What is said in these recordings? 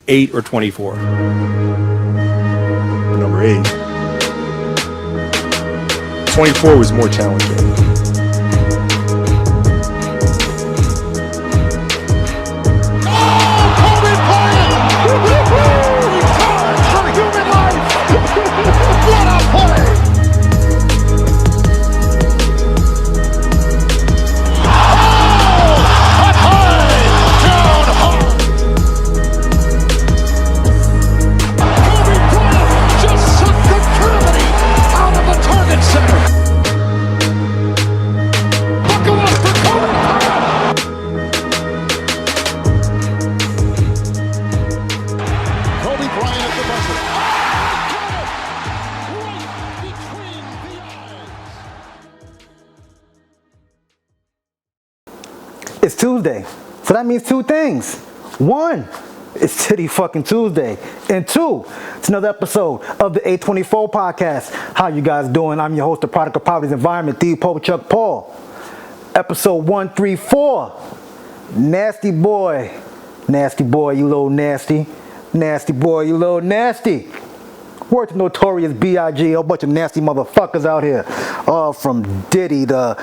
8 or 24? Number 8. 24 was more challenging. It's Tuesday, so that means two things. One, it's Titty fucking Tuesday. And two, it's another episode of the 824 podcast. How you guys doing? I'm your host, the product of poverty's environment, the Pope Chuck Paul. Episode 134. Nasty boy, you little nasty. Nasty boy, you little nasty. Word to Notorious B.I.G., a bunch of nasty motherfuckers out here. From Diddy to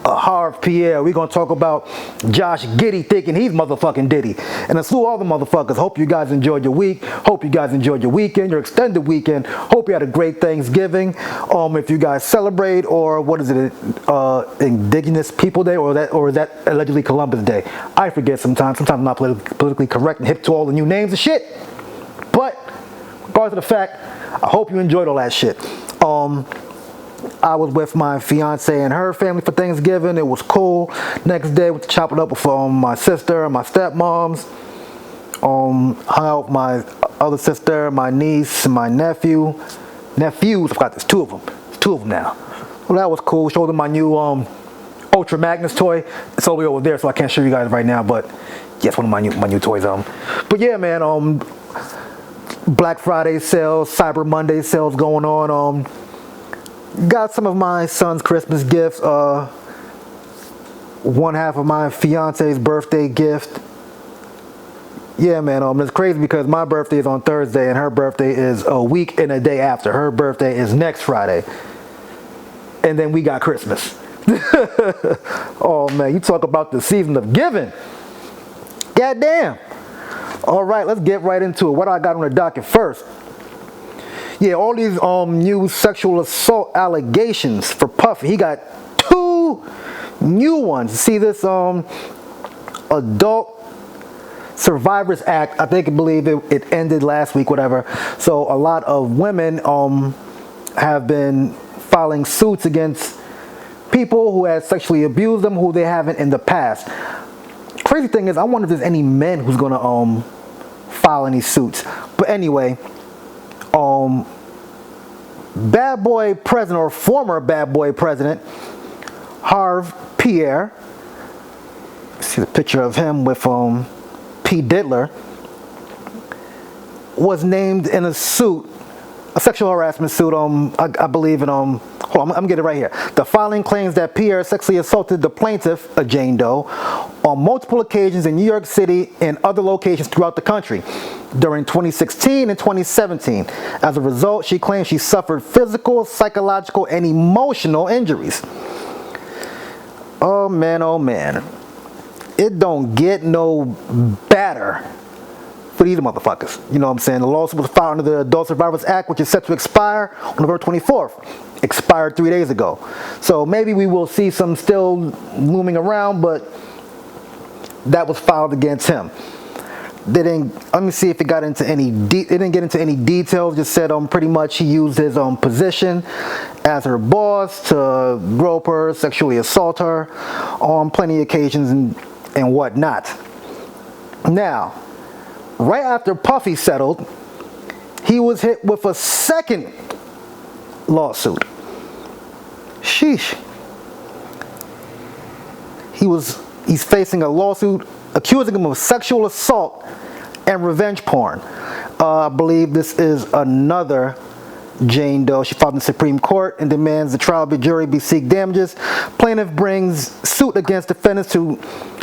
Harv Pierre. We're going to talk about Josh Giddey thinking he's motherfucking Diddy. And a slew of all the motherfuckers. Hope you guys enjoyed your week. Hope you guys enjoyed your weekend, your extended weekend. Hope you had a great Thanksgiving. If you guys celebrate, or what is it, Indigenous People Day, or is that allegedly Columbus Day? I forget sometimes. Sometimes I'm not politically correct and hip to all the new names and shit. But regardless of the fact, I hope you enjoyed all that shit. I was with my fiance and her family for Thanksgiving. It was cool. Next day, we chopped it up with my sister and my stepmoms. Hung out with my other sister, my niece, and my nephews. I forgot there's two of them. There's two of them now. Well, that was cool. Showed them my new Ultra Magnus toy. It's all the way over there, so I can't show you guys right now. But yes, one of my new toys. But yeah, man. Black Friday sales, Cyber Monday sales going on. Got some of my son's Christmas gifts. One half of my fiance's birthday gift. Yeah, man. It's crazy because my birthday is on Thursday and her birthday is a week and a day after. Her birthday is next Friday. And then we got Christmas. Oh, man. You talk about the season of giving. Goddamn. All right, let's get right into it. What I got on the docket first. Yeah, all these new sexual assault allegations for Puffy. He got 2 new ones. See this Adult Survivors Act, I believe it ended last week, whatever. So a lot of women have been filing suits against people who have sexually abused them, who they haven't in the past. Crazy thing is, I wonder if there's any men who's gonna file any suits. But anyway, bad boy president, or former bad boy president, Harv Pierre, see the picture of him with P. Diddler, was named in a suit, a sexual harassment suit, I believe in, hold on, I'm getting it right here. The filing claims that Pierre sexually assaulted the plaintiff, a Jane Doe, on multiple occasions in New York City and other locations throughout the country during 2016 and 2017. As a result, she claims she suffered physical, psychological, and emotional injuries. Oh man. It don't get no better for these motherfuckers. You know what I'm saying? The lawsuit was filed under the Adult Survivors Act, which is set to expire on November 24th. Expired 3 days ago. So maybe we will see some still looming around, but that was filed against him. They didn't. Let me see if it got into any. It didn't get into any details. Just said pretty much he used his position as her boss to grope her, sexually assault her on plenty of occasions and whatnot. Now, right after Puffy settled, he was hit with a second lawsuit. Sheesh. He's facing a lawsuit accusing him of sexual assault and revenge porn. I believe this is another Jane Doe. She filed in the Supreme Court and demands the trial by jury be seek damages. Plaintiff brings suit against defendants to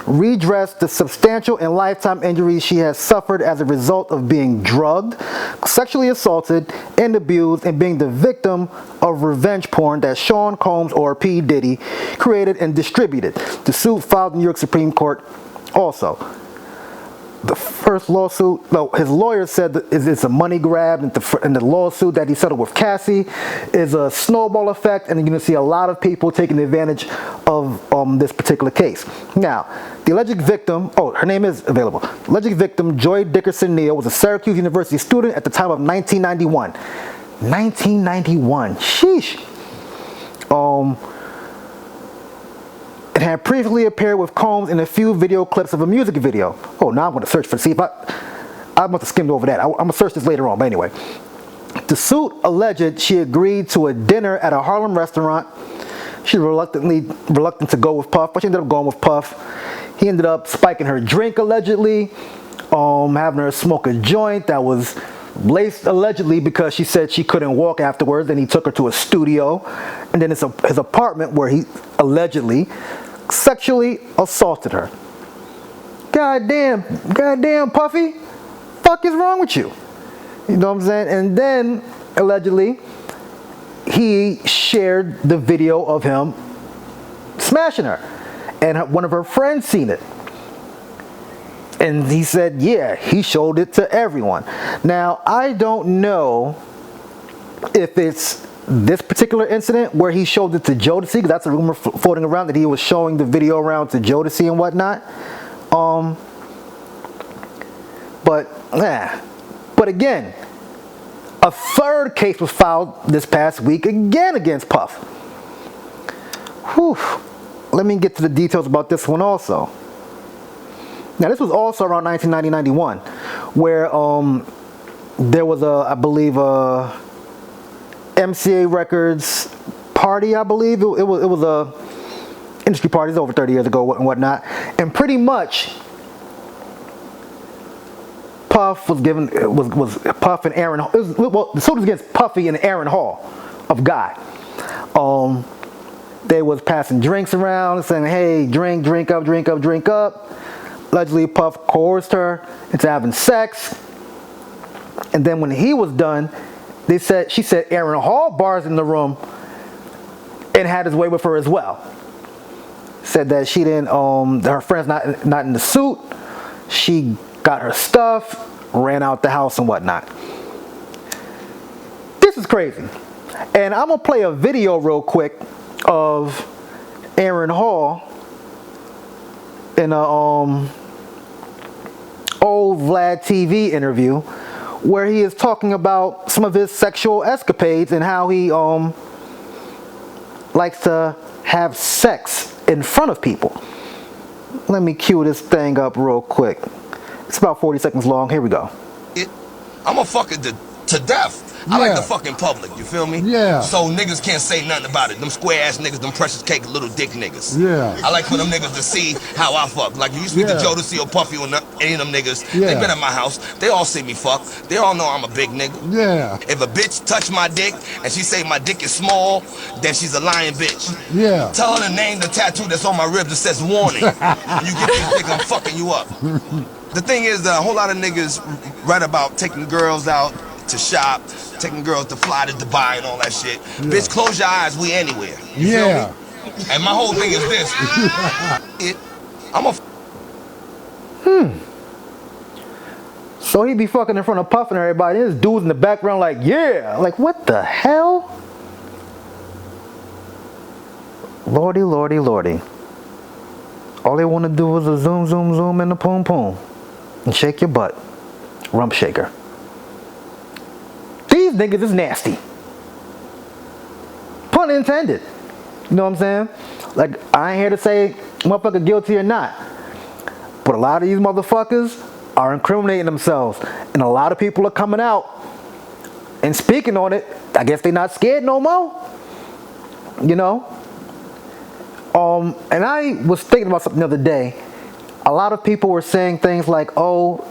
redress the substantial and lifetime injuries she has suffered as a result of being drugged, sexually assaulted, and abused, and being the victim of revenge porn that Sean Combs, or P. Diddy, created and distributed. The suit filed in New York Supreme Court also. The first lawsuit, his lawyer said that it's a money grab, and the lawsuit that he settled with Cassie is a snowball effect, and you're going to see a lot of people taking advantage of this particular case. Now, the alleged victim, her name is available. Alleged victim, Joy Dickerson Neal, was a Syracuse University student at the time of 1991. 1991, sheesh. It had previously appeared with Combs in a few video clips of a music video. Now I'm going to search for, see if I must have skimmed over that. I'm going to search this later on, but anyway. The suit alleged she agreed to a dinner at a Harlem restaurant. She was reluctant to go with Puff, but she ended up going with Puff. He ended up spiking her drink, allegedly, having her smoke a joint that was laced, allegedly, because she said she couldn't walk afterwards. Then he took her to a studio, and then his apartment, where he allegedly sexually assaulted her. Goddamn, Puffy, fuck is wrong with you? You know what I'm saying? And then allegedly he shared the video of him smashing her, and one of her friends seen it. And he said, yeah, he showed it to everyone. Now, I don't know if it's this particular incident where he showed it to Jodeci, because that's a rumor floating around that he was showing the video around to Jodeci and whatnot. But again, a third case was filed this past week again against Puff. Whew. Let me get to the details about this one also. Now, this was also around 1990-91, where there was I believe, a MCA Records party, I believe. It was a industry party over 30 years ago and whatnot. And pretty much, Puff was given, was Puff and Aaron, the suit was against Puffy and Aaron Hall of Guy. They was passing drinks around, saying, hey, drink up. Allegedly, Puff coerced her into having sex. And then when he was done, she said Aaron Hall bars in the room and had his way with her as well. Said that she didn't, her friend's not in the suit. She got her stuff, ran out the house and whatnot. This is crazy. And I'm gonna play a video real quick of Aaron Hall in a old Vlad TV interview, where he is talking about some of his sexual escapades and how he likes to have sex in front of people. Let me cue this thing up real quick. It's about 40 seconds long. Here we go. I'm a fucking to death. I like the fucking public, you feel me? Yeah. So niggas can't say nothing about it. Them square ass niggas, them precious cake little dick niggas. Yeah. I like for them niggas to see how I fuck. Like, if you speak to Jodeci or Puffy or any of them niggas, they been at my house, they all see me fuck. They all know I'm a big nigga. Yeah. If a bitch touch my dick and she say my dick is small, then she's a lying bitch. Yeah. Tell her to name the tattoo that's on my ribs that says warning. You get this dick, I'm fucking you up. The thing is that a whole lot of niggas write about taking girls out to shop, taking girls to fly to Dubai and all that shit. Yeah. Bitch, close your eyes, we anywhere. You feel me? And my whole thing is this. So he be fucking in front of Puff and everybody. There's dudes in the background like, yeah. Like, what the hell? Lordy, lordy, lordy. All they want to do is a zoom, zoom, zoom and a poom, poom. And shake your butt. Rump shaker. These niggas is nasty. Pun intended. You know what I'm saying? Like, I ain't here to say motherfucker guilty or not. But a lot of these motherfuckers are incriminating themselves. And a lot of people are coming out and speaking on it. I guess they not scared no more. You know? And I was thinking about something the other day. A lot of people were saying things like, oh,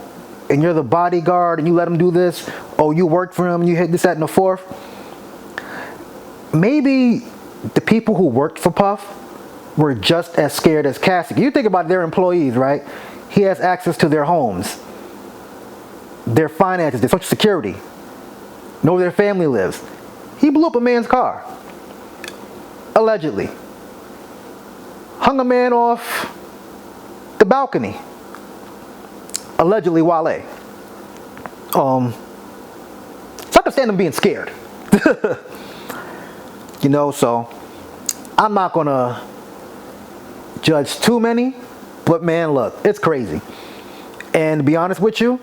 and you're the bodyguard and you let him do this. Oh, you worked for him and you hit this, that, and the fourth. Maybe the people who worked for Puff were just as scared as Cassie. You think about their employees, right? He has access to their homes, their finances, their social security, know where their family lives. He blew up a man's car, allegedly. Hung a man off the balcony, allegedly Wale. So I can stand him being scared. You know, so I'm not gonna judge too many, but man, look, it's crazy. And to be honest with you,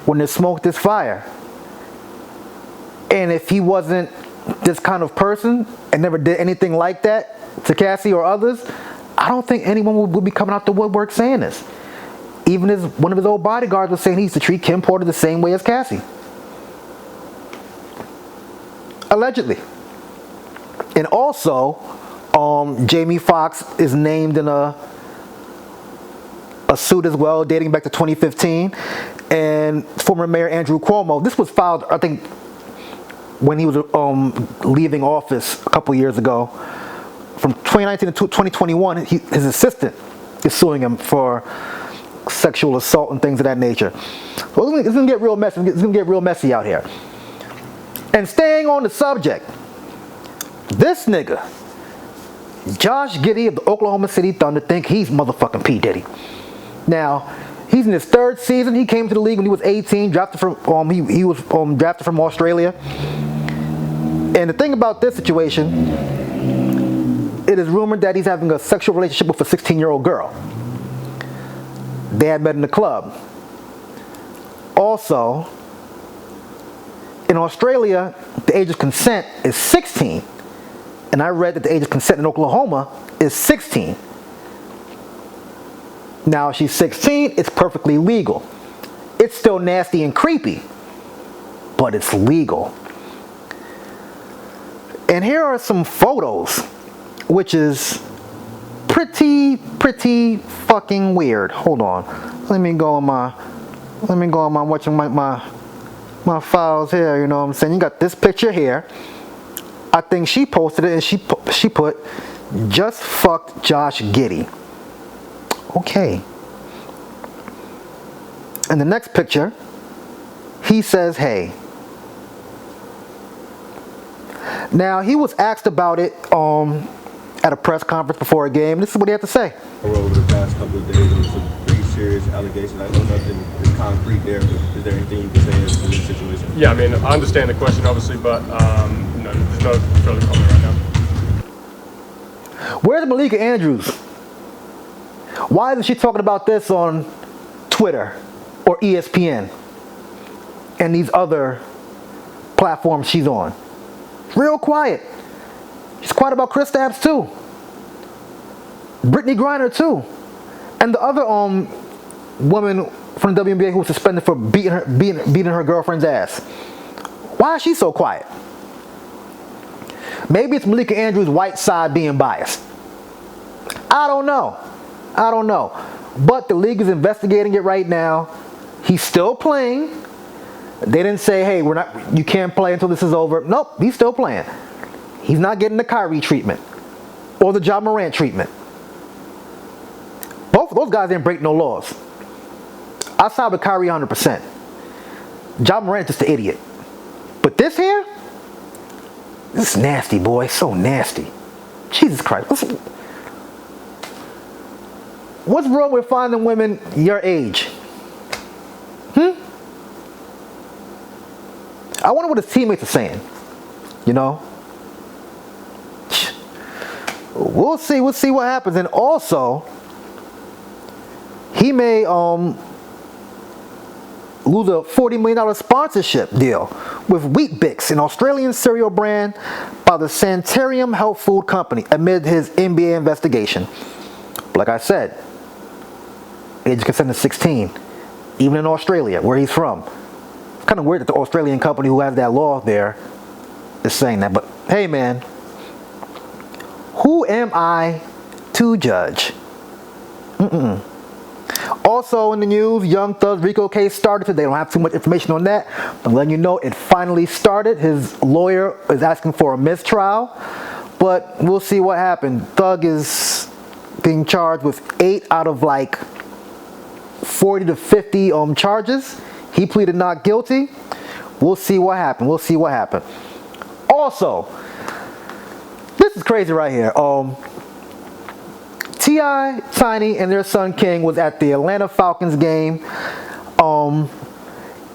when there's smoke, there's fire. And if he wasn't this kind of person and never did anything like that to Cassie or others, I don't think anyone would be coming out the woodwork saying this. Even one of his old bodyguards was saying he used to treat Kim Porter the same way as Cassie. Allegedly. And also, Jamie Foxx is named in a suit as well, dating back to 2015. And former Mayor Andrew Cuomo, this was filed, I think, when he was leaving office a couple years ago. From 2019 to 2021, his assistant is suing him for sexual assault and things of that nature. So it's gonna get real messy. It's gonna get real messy out here. And staying on the subject, this nigga, Josh Giddey of the Oklahoma City Thunder, think he's motherfucking P. Diddy. Now, he's in his third season. He came to the league when he was 18, drafted from he was drafted from Australia. And the thing about this situation, it is rumored that he's having a sexual relationship with a 16-year-old girl. They had met in the club. Also, in Australia, the age of consent is 16. And I read that the age of consent in Oklahoma is 16. Now, if she's 16, it's perfectly legal. It's still nasty and creepy, but it's legal. And here are some photos, which is pretty fucking weird. Hold on. Let me go on watching my files here, you know what I'm saying? You got this picture here. I think she posted it and she put, just fucked Josh Giddey. Okay. And the next picture, he says, hey. Now, he was asked about it at a press conference before a game. This is what he had to say. Over the past couple of days, there was some pretty serious allegations. I know nothing is concrete there, but is there anything you can say as to this situation? Yeah, I mean, I understand the question, obviously, but no, there's no further comment right now. Where's Malika Andrews? Why isn't she talking about this on Twitter or ESPN and these other platforms she's on? Real quiet. She's quiet about Chris Stapps too. Brittany Griner too. And the other woman from the WNBA who was suspended for beating her girlfriend's ass. Why is she so quiet? Maybe it's Malika Andrews' white side being biased. I don't know. But the league is investigating it right now. He's still playing. They didn't say, hey, you can't play until this is over. Nope, he's still playing. He's not getting the Kyrie treatment or the Ja Morant treatment. Both of those guys didn't break no laws. I side with Kyrie 100%. Ja Morant just an idiot. But this here, this is nasty, boy. So nasty. Jesus Christ. What's wrong with finding women your age? I wonder what his teammates are saying. You know? We'll see what happens. And also, he may lose a $40 million sponsorship deal with Wheat Bix, an Australian cereal brand by the Sanitarium Health Food Company, amid his NBA investigation. Like I said, age of consent is 16, even in Australia, where he's from. It's kind of weird that the Australian company who has that law there is saying that. But hey, man, who am I to judge? Also in the news, Young Thug's RICO case started today. They don't have too much information on that. I'm letting you know it finally started. His lawyer is asking for a mistrial. but we'll see what happened. Thug is being charged with 8 out of like 40 to 50 charges. He pleaded not guilty. We'll see what happened. We'll see what happened. Also, this is crazy right here. T.I., Tiny, and their son King was at the Atlanta Falcons game, and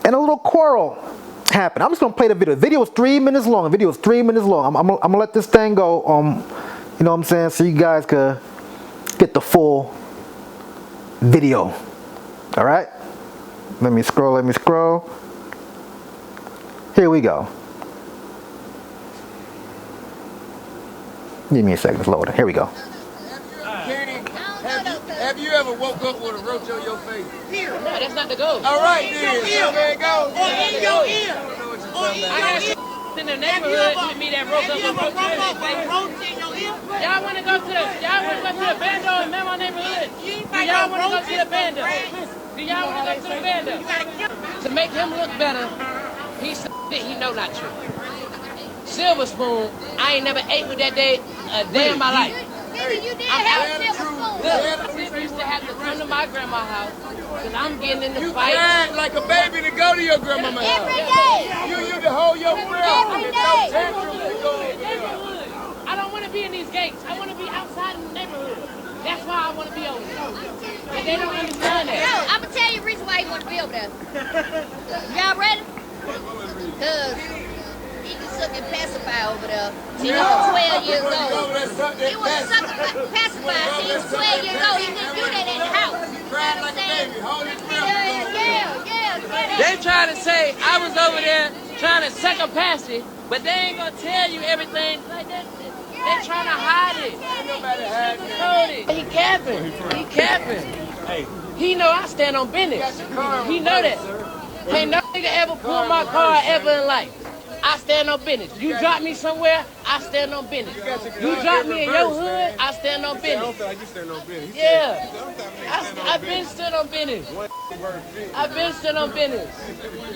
a little quarrel happened. I'm just gonna play the video. The video is 3 minutes long. I'm gonna let this thing go. You know what I'm saying? So you guys could get the full video. All right. Let me scroll. Here we go. Give me a second, it's loading. Here we go. Have you ever woke up with a roach on your face? Here. No, that's not the goal. All right, then. There it goes. Or in your ear. I got in the neighborhood with me that broke up with roach in your ear. Y'all want to go to the bando in my neighborhood? Do y'all want to go to the bando? Do y'all want to go to the bando? To make him look better, he said he know not true. Silver spoon, I ain't never ate with that day a day in my life. You did have a silver spoon. Look, used to have to come to my grandma's house because I'm getting in the You fight. cried like a baby to go to your grandma's house. Every day. You used to hold your breath. Every It's day. no tantrum to go over there. Neighborhood. I don't want to be in these gates. I want to be outside in the neighborhood. That's why I want to be over there. And they don't understand that. No, I'm going to tell you the reason why you want to be over there. Y'all ready? Because he was sucking pacifier over there. He was 12 years old. He was sucking pacifier. He was 12 years old. He couldn't do that in the house. You cried like a baby. Hold your breath. Yeah. They trying to say I was over there trying to suck a passy, but they ain't going to tell you everything like that. They trying to hide it. Ain't nobody hiding it. He capping. He know I stand on business. He know that. Ain't no nigga ever pull my car ever in life. I stand on business. You drop me somewhere, I stand on business. You drop me in your hood, I stand on I don't business. feel like you stand on business. Yeah. I've been stood on business. I've been stood on business.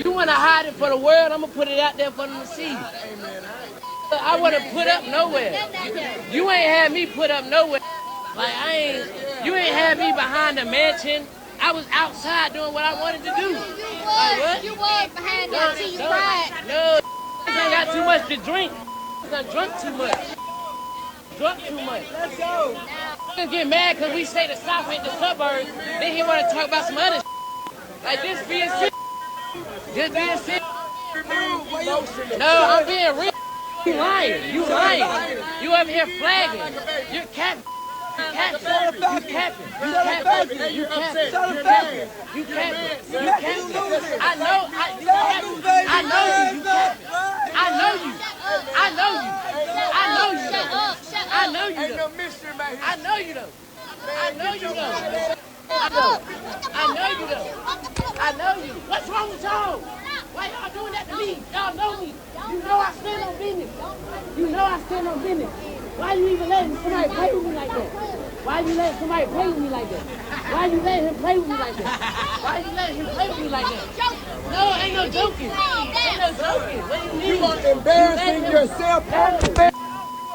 You want to hide it for the world, I'm going to put it out there for them to see. I want to put up nowhere. You ain't had me put up nowhere. Like, you ain't had me behind the mansion. I was outside doing what I wanted to do. Like, what? You was behind that till you cried. No, I got too much to drink. I drunk too much. Let's go. Niggas get mad because we say the South ain't the suburbs. Then he want to talk about some other like this being sick. Just being sick. No, I'm being real. You lying. You up here flagging. You're capping. You capping. I know you. I know you. Ain't no mystery about here. I know you though. I know you. What's wrong with y'all? Why y'all doing that to me? Y'all know me. You know I stand on business. Why you even letting somebody play with me like that? Why you letting somebody play with me like that? Why you letting him play with me like that? No, ain't no joking. What do you mean? You are embarrassing yourself.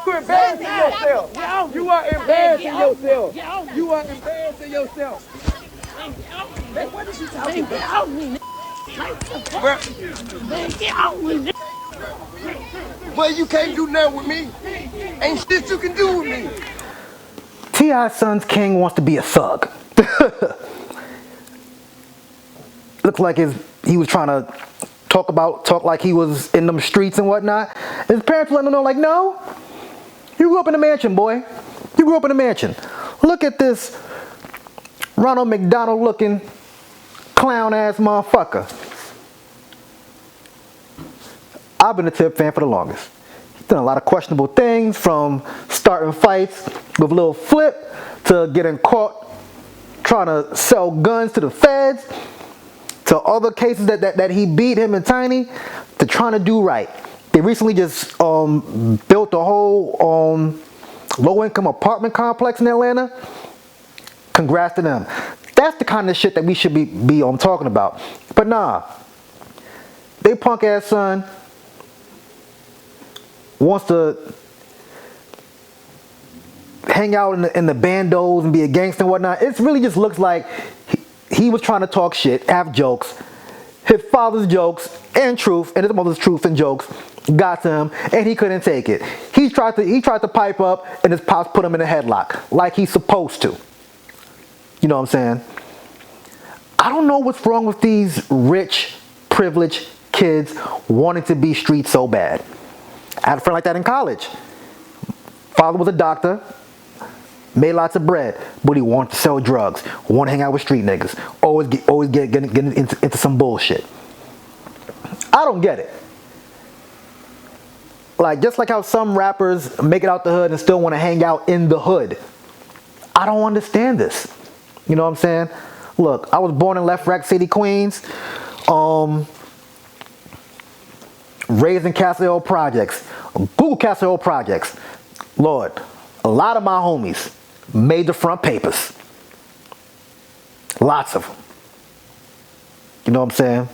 You embarrassing yourself. You are embarrassing yourself. You are embarrassing yourself. Man, what is she talking about? Get off me, man, get off me. Well, you can't do nothing with me. Ain't shit you can do with me. T.I.'s son's King wants to be a thug. Looks like he was trying to talk like he was in them streets and whatnot. His parents letting him know, like, no, you grew up in a mansion, boy. You grew up in a mansion. Look at this Ronald McDonald looking clown ass motherfucker. I've been a Tip fan for the longest. He's done a lot of questionable things, from starting fights with Lil Flip to getting caught trying to sell guns to the feds, to other cases that he beat him and Tiny, to trying to do right. They recently just built a whole low-income apartment complex in Atlanta. Congrats to them. That's the kind of shit that we should be talking about. But nah, they punk ass son wants to hang out in the bandos and be a gangster and whatnot. It really just looks like he was trying to talk shit, have jokes. His father's jokes and truth, and his mother's truth and jokes got to him, and he couldn't take it. He tried to pipe up, and his pops put him in a headlock like he's supposed to. You know what I'm saying? I don't know what's wrong with these rich, privileged kids wanting to be street so bad. I had a friend like that in college. Father was a doctor, made lots of bread, but he wanted to sell drugs, wanted to hang out with street niggas, always get into some bullshit. I don't get it. Like, just like how some rappers make it out the hood and still want to hang out in the hood. I don't understand this. You know what I'm saying? Look, I was born in Left Rack City, Queens. Raised in Castle Hill Projects. Google Castle Hill Projects. Lord, a lot of my homies made the front papers. Lots of them. You know what I'm saying?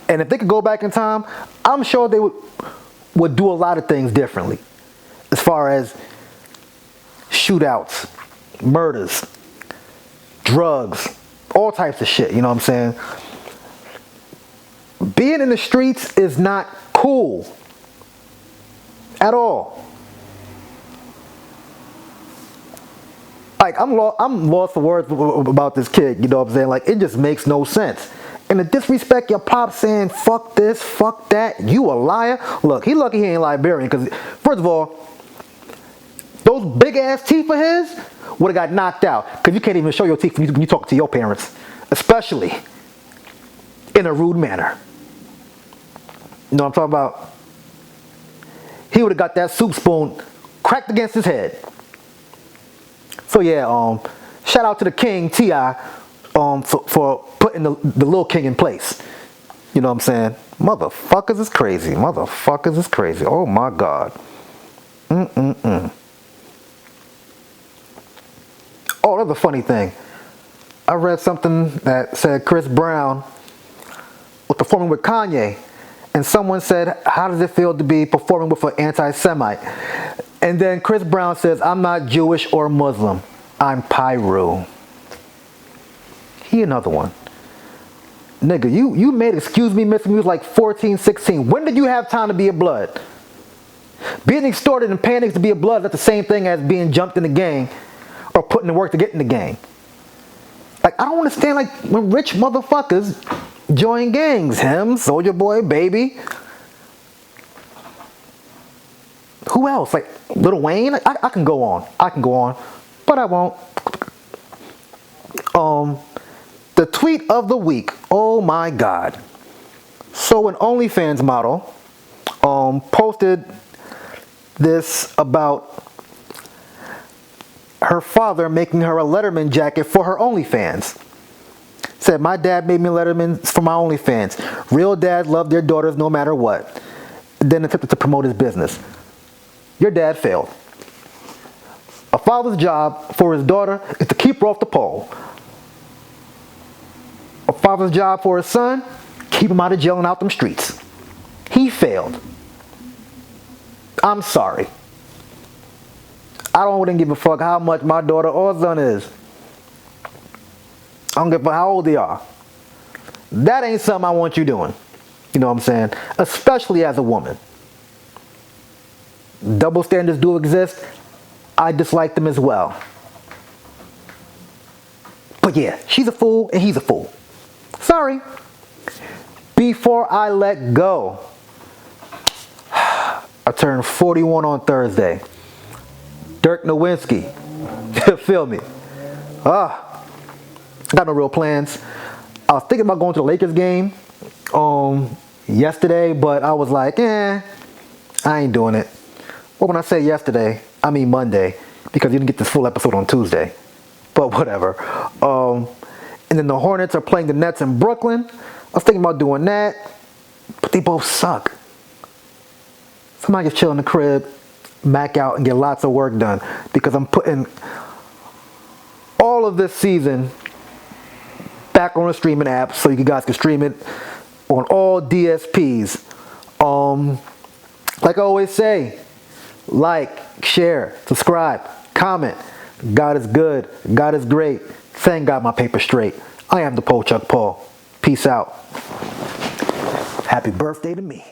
And if they could go back in time, I'm sure they would do a lot of things differently. As far as shootouts, murders, drugs, all types of shit, you know what I'm saying? Being in the streets is not cool. At all. Like, I'm lost for words about this kid, you know what I'm saying? Like, it just makes no sense. And to disrespect your pop saying, fuck this, fuck that, you a liar. Look, he lucky he ain't Liberian, because, first of all, those big ass teeth of his would have got knocked out. Because you can't even show your teeth when you talk to your parents. Especially in a rude manner. You know what I'm talking about? He would have got that soup spoon cracked against his head. So yeah, shout out to the king, T.I., for putting the little king in place. You know what I'm saying? Motherfuckers is crazy. Motherfuckers is crazy. Oh my God. Oh, another funny thing. I read something that said Chris Brown was performing with Kanye. And someone said, how does it feel to be performing with an anti-Semite? And then Chris Brown says, I'm not Jewish or Muslim. I'm Pyru. He another one. Nigga, you made Excuse Me, Miss Me was like 14, 16. When did you have time to be a blood? Being extorted and panics to be a blood is not the same thing as being jumped in the gang or putting in work to get in the gang. Like, I don't understand, like, when rich motherfuckers join gangs. Him, Soulja Boy, Baby. Who else? Like, Lil Wayne? I can go on. But I won't. The tweet of the week. Oh my God. So an OnlyFans model posted this about her father making her a Letterman jacket for her OnlyFans. Said, my dad made me Letterman for my OnlyFans. Real dads love their daughters no matter what. Then attempted to promote his business. Your dad failed. A father's job for his daughter is to keep her off the pole. A father's job for his son, keep him out of jail and out them streets. He failed. I'm sorry. I wouldn't give a fuck how much my daughter or son is. I don't give a fuck how old they are. That ain't something I want you doing. You know what I'm saying? Especially as a woman. Double standards do exist. I dislike them as well. But yeah, she's a fool and he's a fool. Sorry. Before I let go, I turned 41 on Thursday. Dirk Nowitzki. Feel me? I got no real plans. I was thinking about going to the Lakers game yesterday, but I was like, I ain't doing it. Well, when I say yesterday, I mean Monday, because you didn't get this full episode on Tuesday. But whatever. And then the Hornets are playing the Nets in Brooklyn. I was thinking about doing that, but they both suck. So I might just chill in the crib, mac out, and get lots of work done, because I'm putting all of this season back on the streaming app so you guys can stream it on all DSPs. Like I always say, like, share, subscribe, comment. comment. God is good. God is great. Thank God my paper's straight. I am the Pole Chuck Paul. Peace out. Happy birthday to me.